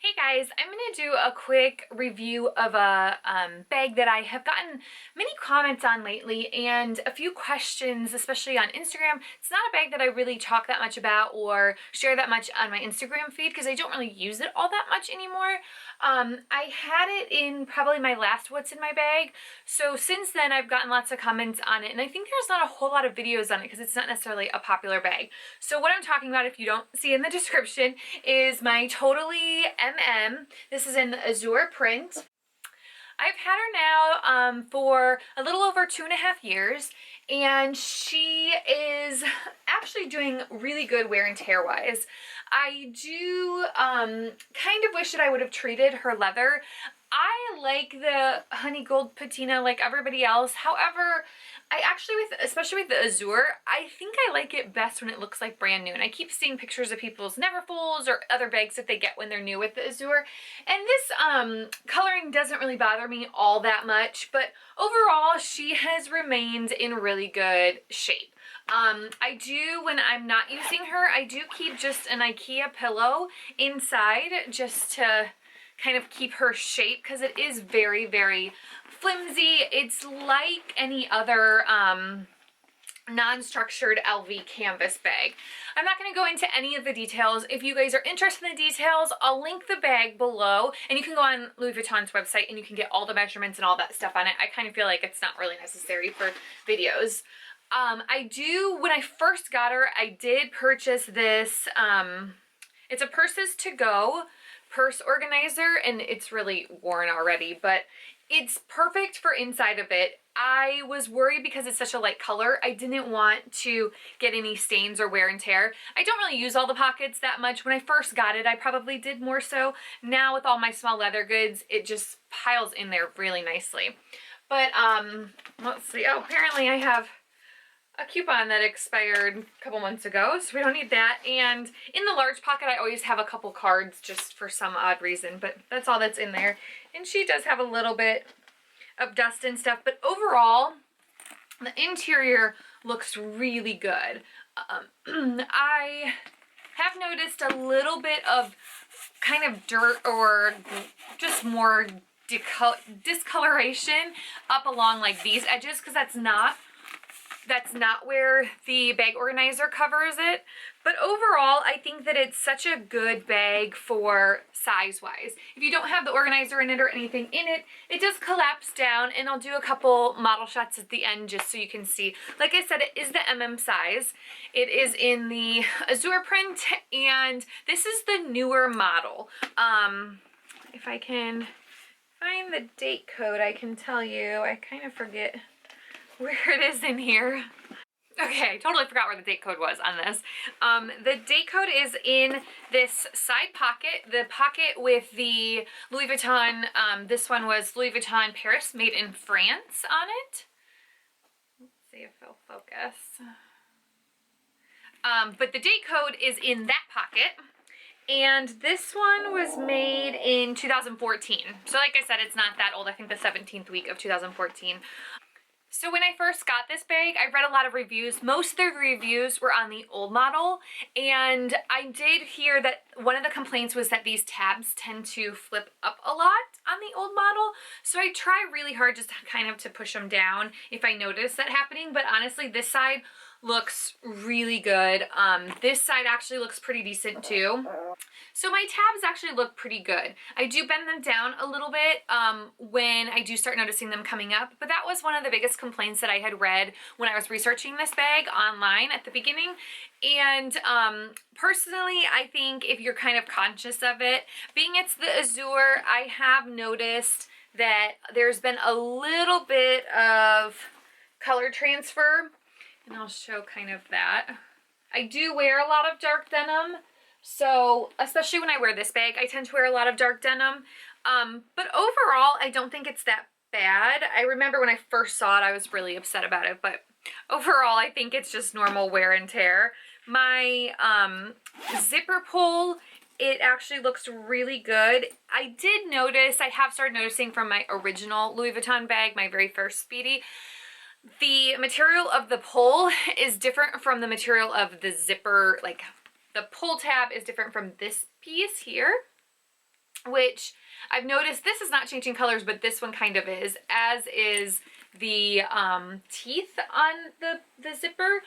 Hey guys, I'm going to do a quick review of a bag that I have gotten many comments on lately and a few questions, especially on Instagram. It's not a bag that I really talk that much about or share that much on my Instagram feed because I don't really use it all that much anymore. I had it in probably my last What's in My Bag, so since then I've gotten lots of comments on it, and I think there's not a whole lot of videos on it because it's not necessarily a popular bag. So what I'm talking about, if you don't see in the description, is my Totally MM. This is in the Azure print. I've had her now for a little over 2.5 years, and she is actually doing really good wear and tear wise. I do kind of wish that I would have treated her leather. I like the honey gold patina like everybody else. However, I actually, especially with the Azur, I think I like it best when it looks like brand new. And I keep seeing pictures of people's Neverfulls or other bags that they get when they're new with the Azur. And this coloring doesn't really bother me all that much, but overall she has remained in really good shape. I do, when I'm not using her, I do keep just an IKEA pillow inside just to kind of keep her shape because it is very, very flimsy. It's like any other non-structured LV canvas bag. I'm not going to go into any of the details. If you guys are interested in the details, I'll link the bag below, and you can go on Louis Vuitton's website and you can get all the measurements and all that stuff on it. I kind of feel like it's not really necessary for videos. I do, when I first got her, I did purchase this, it's a Purses to Go purse organizer, and it's really worn already, but it's perfect for inside of it. I was worried because it's such a light color. I didn't want to get any stains or wear and tear. I don't really use all the pockets that much. When I first got it, I probably did more so. Now with all my small leather goods, it just piles in there really nicely. But let's see. Oh, apparently I have a coupon that expired a couple months ago, so we don't need that. And in the large pocket, I always have a couple cards just for some odd reason, but that's all that's in there. And she does have a little bit of dust and stuff, but overall, the interior looks really good. I have noticed a little bit of kind of dirt or just more discoloration up along like these edges, because that's not where the bag organizer covers it. But overall, I think that it's such a good bag for size-wise. If you don't have the organizer in it or anything in it, it does collapse down, and I'll do a couple model shots at the end just so you can see. Like I said, it is the MM size. It is in the Azure print, and this is the newer model. If I can find the date code, I can tell you. I kind of forget where it is in here. Okay, totally forgot where the date code was on this. The date code is in this side pocket, the pocket with the Louis Vuitton. This one was Louis Vuitton Paris, made in France on it. Let's see if it'll focus. But the date code is in that pocket. And this one was made in 2014. So like I said, it's not that old. I think the 17th week of 2014. So when I first got this bag, I read a lot of reviews. Most of the reviews were on the old model, and I did hear that one of the complaints was that these tabs tend to flip up a lot on the old model. So I try really hard just kind of to push them down if I notice that happening, but honestly this side looks really good. This side actually looks pretty decent too. So my tabs actually look pretty good. I do bend them down a little bit when I do start noticing them coming up, but that was one of the biggest complaints that I had read when I was researching this bag online at the beginning. And personally, I think if you're kind of conscious of it, being it's the Azure, I have noticed that there's been a little bit of color transfer, and I'll show kind of that. I do wear a lot of dark denim, so especially when I wear this bag, I tend to wear a lot of dark denim. But overall, I don't think it's that bad. I remember when I first saw it, I was really upset about it, but overall, I think it's just normal wear and tear. My zipper pull, it actually looks really good. I did notice, I have started noticing from my original Louis Vuitton bag, my very first Speedy, the material of the pull is different from the material of the zipper. Like the pull tab is different from this piece here. which I've noticed this is not changing colors, but this one kind of is, as is the teeth on the zipper.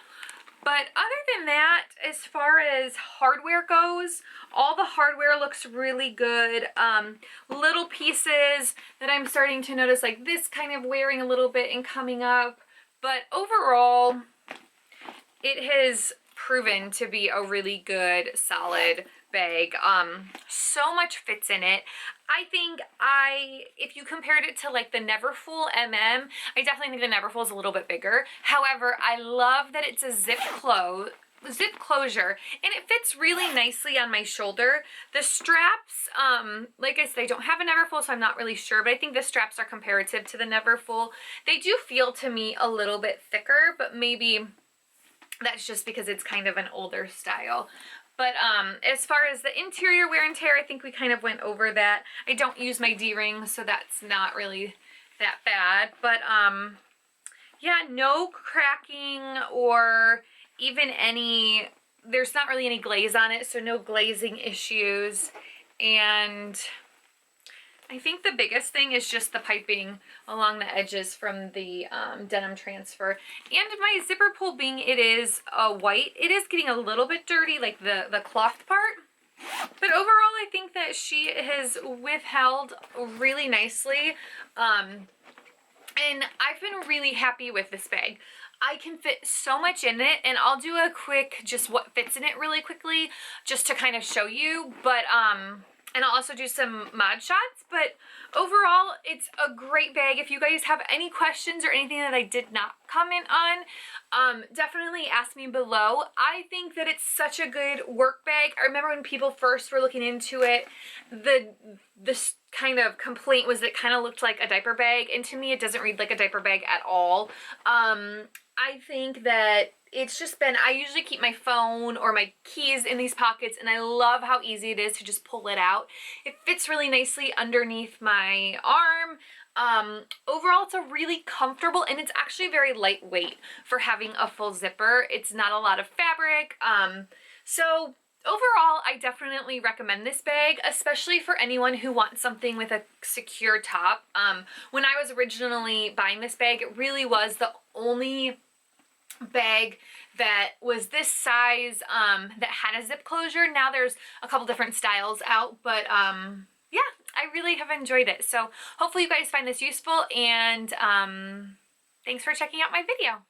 But other than that, as far as hardware goes, all the hardware looks really good. Little pieces that I'm starting to notice, like this kind of wearing a little bit and coming up. But overall, it has proven to be a really good, solid bag. So much fits in it. I think if you compared it to like the Neverfull MM, I definitely think the Neverfull is a little bit bigger. However, I love that it's a zip closure, and it fits really nicely on my shoulder. The straps, like I said, I don't have a Neverfull, so I'm not really sure, but I think the straps are comparative to the Neverfull. They do feel to me a little bit thicker, but maybe that's just because it's kind of an older style. But as far as the interior wear and tear, I think we kind of went over that. I don't use my D-ring, so that's not really that bad. But yeah, no cracking or even any, there's not really any glaze on it, so no glazing issues. And I think the biggest thing is just the piping along the edges from the denim transfer. And my zipper pull, being it is white, it is getting a little bit dirty, like the cloth part. But overall, I think that she has withheld really nicely. And I've been really happy with this bag. I can fit so much in it, and I'll do a quick, just what fits in it really quickly, just to kind of show you. But and I'll also do some mod shots, but overall, it's a great bag. If you guys have any questions or anything that I did not comment on, definitely ask me below. I think that it's such a good work bag. I remember when people first were looking into it, this kind of complaint was that it kind of looked like a diaper bag, and to me, it doesn't read like a diaper bag at all. I think that it's just been, I usually keep my phone or my keys in these pockets, and I love how easy it is to just pull it out. It fits really nicely underneath my arm. Overall, it's a really comfortable, and it's actually very lightweight for having a full zipper. It's not a lot of fabric. So overall, I definitely recommend this bag, especially for anyone who wants something with a secure top. When I was originally buying this bag, it really was the only bag that was this size that had a zip closure. Now there's a couple different styles out, but yeah, I really have enjoyed it. So hopefully you guys find this useful, and thanks for checking out my video.